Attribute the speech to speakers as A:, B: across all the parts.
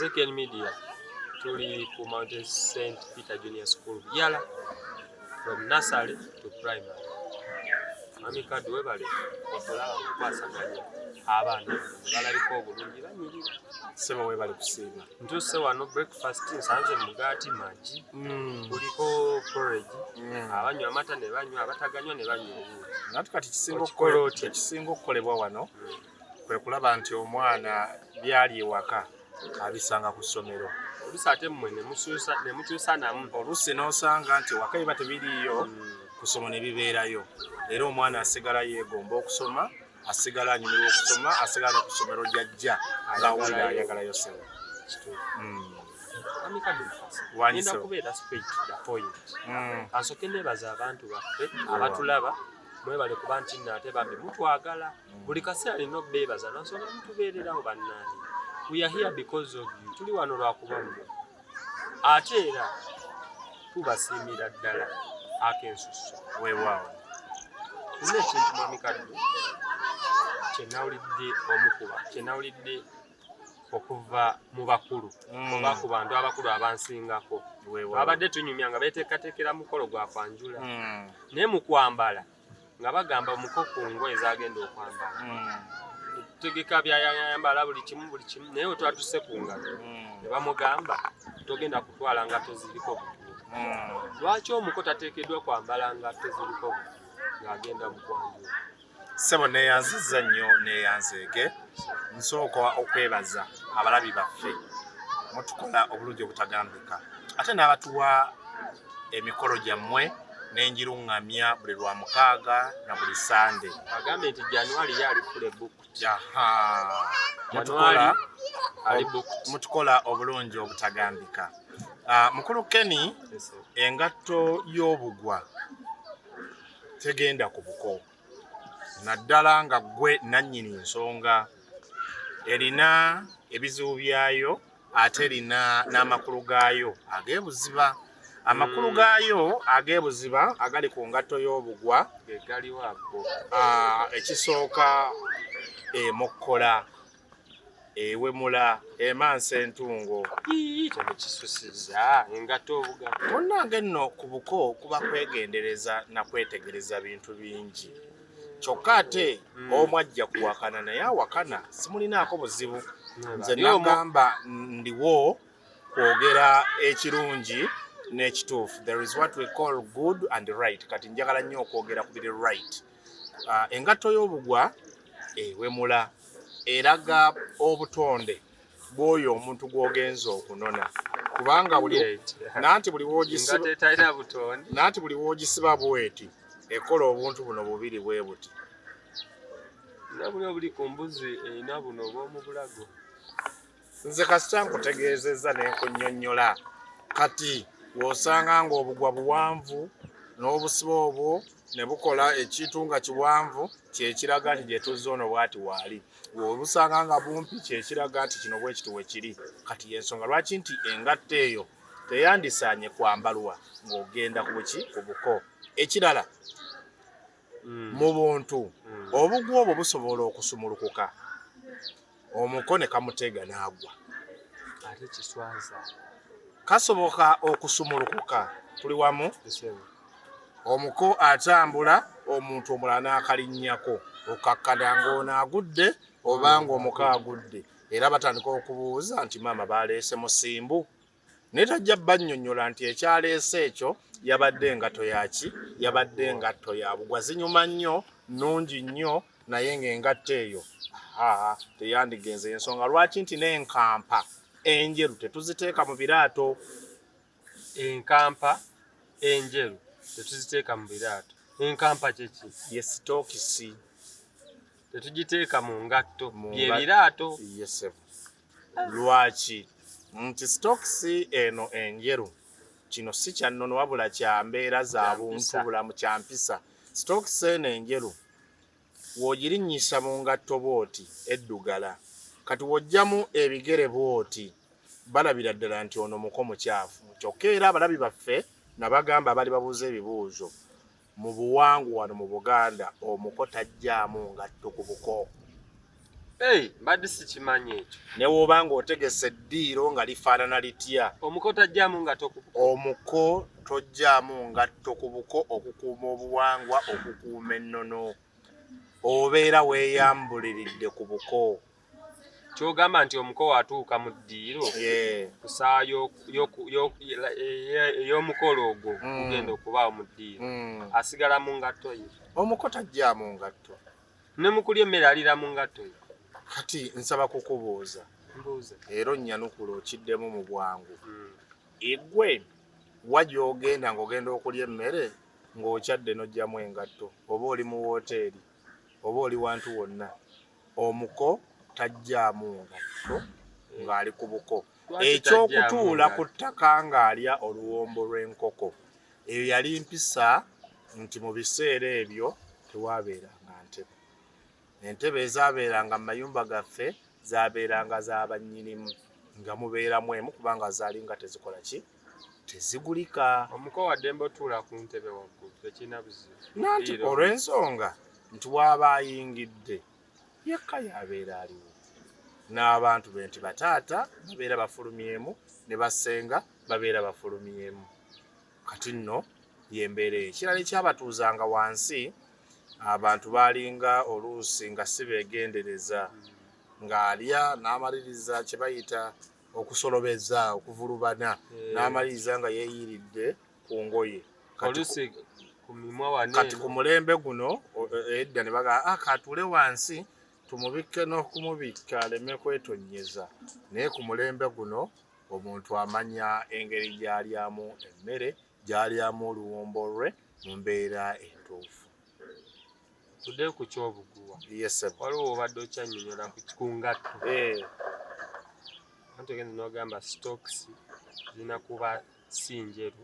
A: Ezekiel Media tuli ku Mount St. Peter Junior School Yala from nursery to primary. Mami Kadu webale okulaba okwasaganya abaana balabika obulungi banyirira.
B: Sebo webale kusiima.
A: Ntuse wano breakfast nsanze mugaati maji. Kuliko porridge. Abanywa amata ne banywa, abataganywa ne banywa obuuli.
B: Natu kati kisinga okukolebwa wano kwe kulaba nti omwana byali ewaka abisanga ku ssomero.
A: Oluusi ate mmwe ne mukyusa namu.
B: Oluusi n'osanga nti waka biba tebiriiyo kusoma ne bibeerayo. Era omwana asigala yeegomba okusoma, asigala anyumirwa okusoma, asigala ne ku ssomero ly'ajja ng'awulira ayagalayo ssebo.
A: Mami Kadu ngenda kubeera straight to the point. Asooke neebaza abantu baffe abatulaba mwebale kuba nti nate bambi mutwagala. Buli kaseera alina okubeebaza nansonga mutubeererawo bannaani. We are here because of you. Tuli wano lwakuba mmwe. Ate era tubasiimira ddala ak'ensusso.
B: Weewaawo.
A: Nina ekintu Mami Kadu kyenawulidde okuva mu bakulu oba ku bantu abakulu abansingako. Babadde tunyumya nga beeteekateekera mukolo gwa kwanjula. Naye mu kwambala nga bagamba omuko ku ngoye zagenda okwambala. Tegeka byayambala buli kimu naye otwatuse ku ngalo ne bamugamba togenda kutwala ngatto ziriko butuufu. Lwaki omuko tateekeddwa kwambala ngatto ziriko butuufu ng'agenda mu kwanjula?
B: Sebo neeyanzizza nnyo neeyanzeege. Nsooka okwebaza abalabi baffe mutukola obulungi obutagambika ate n'abatuwa emikolo gyammwe n'enjiruŋŋamya buli lwa mukaaga na buli sande.
A: Agambe nti January yali fule book.
B: Mutukola obulungi obutagambika. Mukulu Kenny, engatto y'obugwa tegenda ku buko. Naddala nga gwe nannyini nsonga. Erina ebizibu byayo ate erina n'amakulu gaayo ag'ebuziba. Amakulu gaayo ag'ebuziba agali ku ngatto y'obugwa
A: Galiwaako.
B: Ekisooka emokkola, ewemula, emansa entungo.
A: Kino kisusizza engatto obugwa.
B: Munnange nno ku buko kuba kwegendereza na kwetegereza bintu bingi. Kyokka ate omu ajja kuwakana naye awakana simulinaako buzibu. Nze nagamba ndiwo kwogera ekirungi n'ekituufu. There is what we call good and right. Kati njagala nnyo okwogera ku biri right. Engatto y'obugwa ewemula eraga obutonde bw'oyo omuntu gw'ogenza okunona. Kubanga nanti buli w'ogisiba bweti ekola obuntu buno bubiri bwe buti.
A: Nabuli ku mbuzi erina buno obw'omu bulago.
B: Nze kasita nkutegeezezza ne nkunnyonnyola. Kati w'osanga ng'obugwa buwanvu n'obusiba obwo ne bukola ekintu nga kiwanvu kyekiraga nti gye tuzze ono bw'ati waali. Bw'obusanga nga bumpi kyekiraga nti kino bwe kitu we kiri. Kati y'ensonga lwaki nti engatto eyo teyandisaanye kwambalwa ng'ogenda ku buko. Ekirala mu buntu obugwa obwo busobola okusumulukuka. Omuko ne kamutega n'agwa.
A: Ate kiswaza.
B: Kasoboka okusumulukuka. Tuli wamu? Omuko atambula omuntu omulala n'akalinnyako. Okakkana ng'ono agudde oba ng'omuko agudde. Era batandika okubuuza nti maama baleese musimbu. Naye tajja bannyonnyola nti ekyaleese ekyo yabadde engatto yaki? Yabadde engatto ya bugwa. Zinyuma nnyo, nnungi nnyo, naye ng'engatto eyo teyandigenze. Ensonga lwaki nti n'enkampa enjeru tetuziteeka mu biraato.
A: Enkampa enjeru tetuziteeka mu biraato. Enkampa kyeki?
B: Ye sitookisi.
A: Tetugiteeka mu ngatto bye biraato.
B: Yes. Lwaki? Nti sitookisi eno enjeru kino si kya nnono wabula kya mbeera za buntu bulamu kya mpisa. Sitookisi eno enjeru w'ogirinnyisa mu ngatto bw'oti eddugala. Kati w'oggyamu ebigere bw'oti balabira ddala nti ono muko mukyafu. Kyokka era abalabi baffe nabagamba bali babuuza ebibuuzo. Mu buwangwa wano mu Buganda omuko tajjaamu ngatto ku buko.
A: mbadde sikimanyi ekyo.
B: Ne woba ng'otegese eddiiro nga lifaanana litya.
A: Omuko tajjaamu ngatto ku buko.
B: Omuko tojjaamu ngatto ku buko okukuuma obuwangwa, okukuuma ennono. Obeera weeyambuliridde ku buko.
A: Kyogamba nti omuko watuuka mu ddiiro ku ssaawa ey'omukolo ogwo kugenda okubaawo mu ddiiro asigala mu ngatto ye.
B: Omuko tajjaamu ngatto.
A: Ne mu kulya emmere alira mu ngatto ye.
B: Kati nsaba kukubuuza.
A: Mbuuza.
B: Era onnyanukula okiddemu mu bwangu. Eggwe wagy'ogenda ng'ogenda okulya emmere ng'okyadde n'ojjamu engatto, oba oli mu wooteeri oba oli wantu wonna. Omuko tajjaamu ngatto ng'ali ku buko. Ekyokutuula ku ttaka ng'alya oluwombo lw'enkoko, eyo yali mpisa nti mu biseera ebyo tewaabeeranga ntebe. Entebe ezaabeeranga mu mayumba gaffe zaabeeranga z'abannyinimu nga mubeeramu emu kubanga zaali nga tezikola ki? Tezigulika.
A: Omuko waddembe otuula ku ntebe waggulu tekirina buzibu.
B: Nanti olw'ensonga nti waba ayingidde yekka y'abeera aliwo. N'abantu be nti bataata babeera bafulumyemu ne basenga babeera bafulumyemu. Kati nno y'embeera eyo. Ekirala ekyabatuuzanga wansi, abantu baalinga oluusi nga si beegendereza, ng'alya n'amaliriza kye bayita okusolobeza, okuvulubana, n'amaliriza nga yeeyiridde ku ngoye.
A: Oluusi ku mimwa wane.
B: Kati ku mulembe guno edda ne bagaa katuule wansi tumubikke n'okumubikka aleme kwetonnyeza. Naye ku mulembe guno omuntu amanya engeri gy'alyamu emmere, gy'alyamu oluwombo lwe mu mbeera entuufu.
A: Tudde ku kyobuguwa.
B: Yes.
A: Waliwo obadde okyannyonnyola ku ngatto. Anti ogenda n'ogamba stocks zirina kuba si njeru.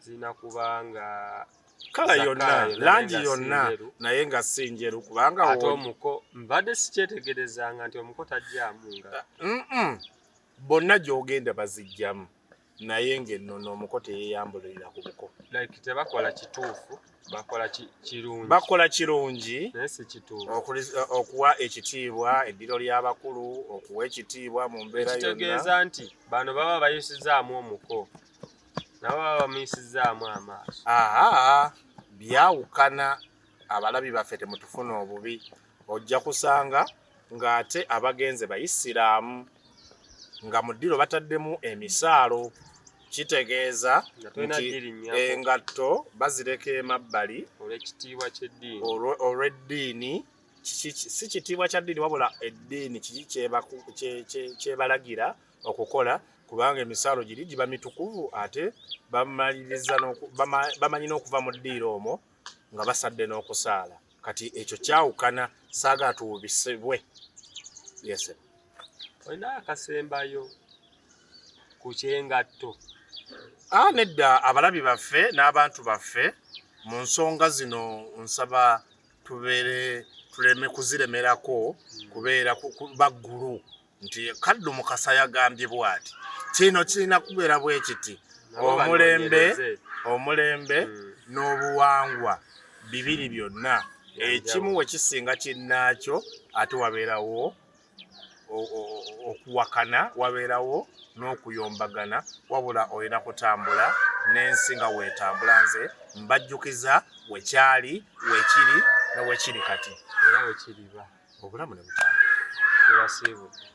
A: Zirina kuba nga
B: kala yonna, langi yonna naye nga si njeru kubanga
A: ate omuko mbadde sikyetegerezanga nti omuko tajjaamu nga.
B: Bonna gy'ogenda bazijjamu naye ng'ennono omuko teyeeyambulirira ku buko.
A: Like tebakola kituufu, bakola kirungi.
B: Bakola kirungi
A: naye si kituufu.
B: Okuwa ekitiibwa eddiro ly'abakulu, okuwa ekitiibwa mu mbeera yonna.
A: Kitegeeza nti bano baba bayisizaamu omuko, nabo baba bamuyisizaamu amaaso. Byawukana. Abalabi baffe temutufuna obubi. Ojja kusanga ng'ate abagenze bayisiraamu nga mu ddiiro bataddemu emisaalo. Kitegeeza nti engatto bazireka emabbali olw'eddiini. Si kitiibwa kya ddiini wabula eddiini kiki kyebalagira okukola, kubanga emisaalo giri giba mitukuvu ate bamanyi n'okuva mu ddiiro omwo nga basadde n'okusaala. Kati ekyo kyawukana, saagala tuwubisibwe. Yes. Olina akasembayo ku kyengatto?
B: Nedda, abalabi baffe n'abantu baffe mu nsonga zino nsaba tubeere tuleme kuziremerako kubeera baggulu nti Kaddu Mukasa yagambye bw'ati. Kino kirina kubeera bwe kiti. Omulembe n'obuwangwa bibiri byonna. Ekimu we kisinga kinnaakyo ate wabeerawo okuwakana, wabeerawo n'okuyombagana, wabula olina kutambula n'ensi nga weetambula. Nze mbajjukiza wekyali, wekiri ne wekiri kati.
A: Era wekiriba.
B: Obulamu ne butambula.
A: Tubasiibudde.